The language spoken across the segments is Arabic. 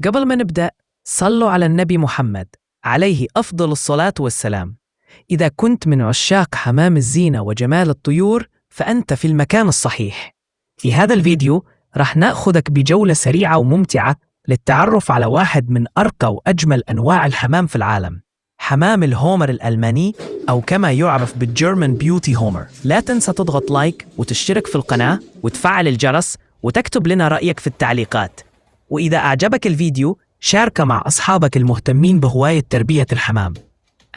قبل ما نبدأ، صلوا على النبي محمد عليه أفضل الصلاة والسلام. إذا كنت من عشاق حمام الزينة وجمال الطيور فأنت في المكان الصحيح. في هذا الفيديو رح نأخذك بجولة سريعة وممتعة للتعرف على واحد من أرقى وأجمل أنواع الحمام في العالم، حمام الهومر الألماني أو كما يعرف بالجيرمان بيوتي هومر. لا تنسى تضغط لايك وتشترك في القناة وتفعل الجرس وتكتب لنا رأيك في التعليقات. وإذا أعجبك الفيديو شاركه مع أصحابك المهتمين بهواية تربية الحمام.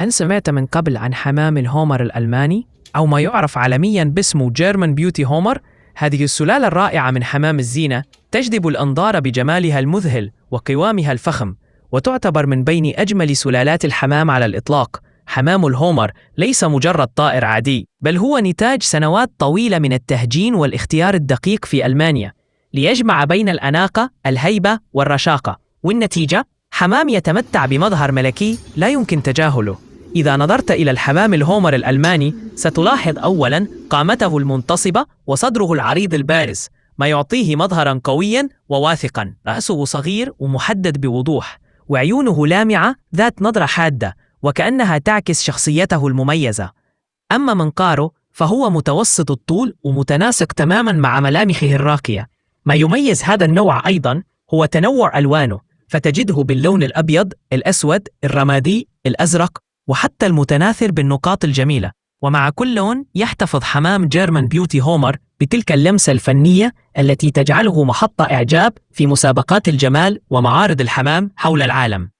أن سمعت من قبل عن حمام الهومر الألماني أو ما يعرف عالمياً باسمه جيرمان بيوتي هومر؟ هذه السلالة الرائعة من حمام الزينة تجذب الأنظار بجمالها المذهل وقوامها الفخم، وتعتبر من بين أجمل سلالات الحمام على الإطلاق. حمام الهومر ليس مجرد طائر عادي، بل هو نتاج سنوات طويلة من التهجين والاختيار الدقيق في ألمانيا ليجمع بين الأناقة، الهيبة والرشاقة، والنتيجة حمام يتمتع بمظهر ملكي لا يمكن تجاهله. إذا نظرت إلى الحمام الهومر الألماني ستلاحظ أولاً قامته المنتصبة وصدره العريض البارز، ما يعطيه مظهراً قوياً وواثقاً. رأسه صغير ومحدد بوضوح، وعيونه لامعة ذات نظرة حادة وكأنها تعكس شخصيته المميزة. أما منقاره فهو متوسط الطول ومتناسق تماماً مع ملامحه الراقية. ما يميز هذا النوع أيضاً هو تنوع ألوانه، فتجده باللون الأبيض، الأسود، الرمادي، الأزرق، وحتى المتناثر بالنقاط الجميلة. ومع كل لون يحتفظ حمام جيرمان بيوتي هومر بتلك اللمسة الفنية التي تجعله محط إعجاب في مسابقات الجمال ومعارض الحمام حول العالم.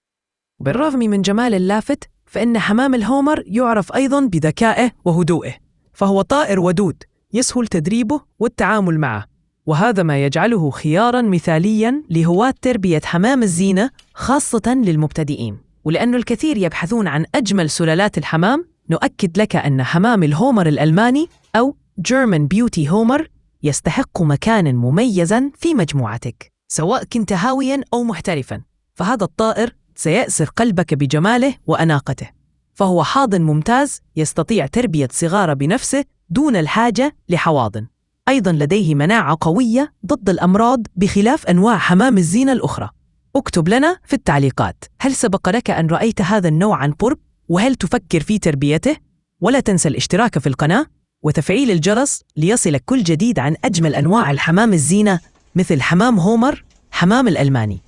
بالرغم من جمال اللافت، فإن حمام الهومر يعرف أيضاً بذكائه وهدوئه، فهو طائر ودود يسهل تدريبه والتعامل معه، وهذا ما يجعله خياراً مثالياً لهواة تربية حمام الزينة خاصة للمبتدئين. ولأن الكثير يبحثون عن أجمل سلالات الحمام، نؤكد لك أن حمام الهومر الألماني أو German Beauty Homer يستحق مكاناً مميزاً في مجموعتك. سواء كنت هاوياً أو محترفاً، فهذا الطائر سيأسر قلبك بجماله وأناقته، فهو حاضن ممتاز يستطيع تربية صغار بنفسه دون الحاجة لحواضن. أيضاً لديه مناعة قوية ضد الأمراض بخلاف أنواع حمام الزينة الأخرى. اكتب لنا في التعليقات، هل سبق لك أن رأيت هذا النوع عن قرب؟ وهل تفكر في تربيته؟ ولا تنسى الاشتراك في القناة وتفعيل الجرس ليصلك كل جديد عن أجمل أنواع الحمام الزينة مثل حمام هومر، حمام الألماني.